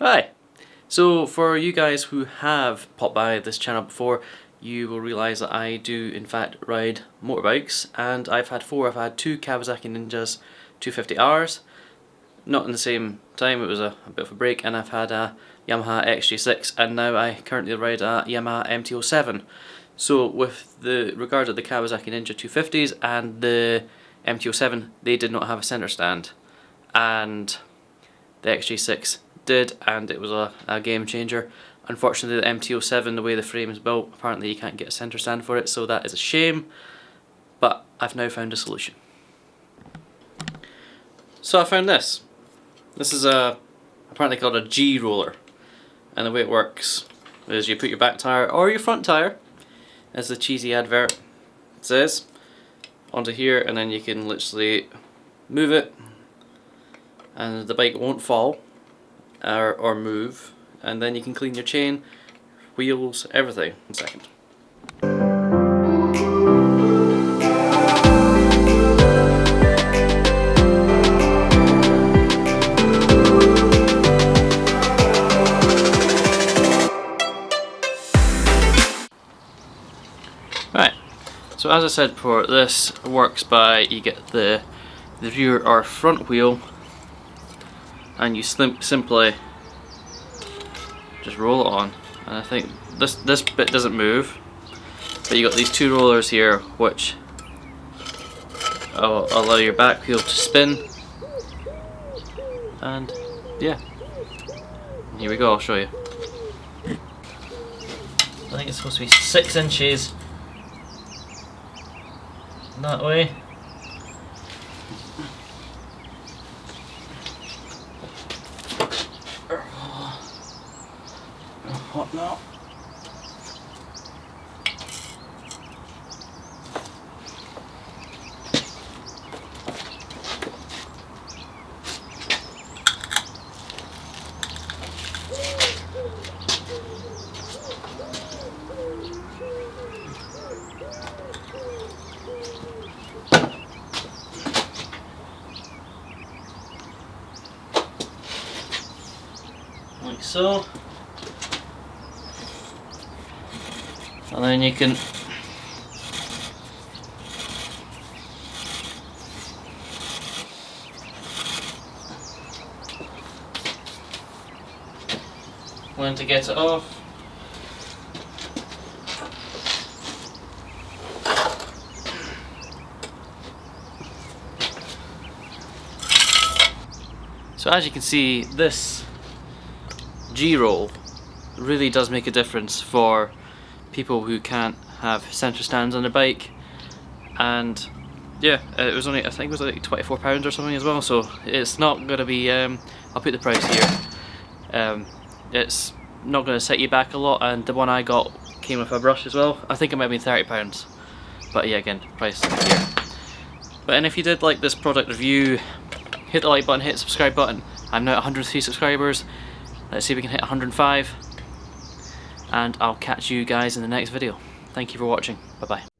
Hi! So for you guys who have popped by this channel before, you will realise that I do in fact ride motorbikes, and I've had four. I've had two Kawasaki Ninjas 250Rs, not in the same time, it was a bit of a break, and I've had a Yamaha XJ6, and now I currently ride a Yamaha MT-07. So with the regard to the Kawasaki Ninja 250s and the MT-07, they did not have a centre stand, and the XJ6 did, and it was a game changer. Unfortunately, the MT-07, the way the frame is built, apparently you can't get a centre stand for it, so that is a shame, but I've now found a solution. So I found this. This is apparently called a G roller, and the way it works is you put your back tyre or your front tyre, as the cheesy advert says, onto here, and then you can literally move it and the bike won't fall or move, and then you can clean your chain, wheels, everything in a second. Right, so as I said before, this works by, you get the rear or front wheel, and you simply just roll it on, and I think this bit doesn't move, but you got these two rollers here which allow your back wheel to spin, and yeah, here we go, I'll show you. I think it's supposed to be 6 inches that way. What now? Like so. And then you can when to get it off. So as you can see, this G-roll really does make a difference for people who can't have centre stands on their bike, and yeah, it was only, I think it was like £24 or something as well, so it's not going to be, I'll put the price here, it's not going to set you back a lot, and the one I got came with a brush as well. I think it might be £30, but yeah, again, price here. But and if you did like this product review, hit the like button, hit the subscribe button. I'm now at 103 subscribers, let's see if we can hit 105. And I'll catch you guys in the next video. Thank you for watching. Bye bye.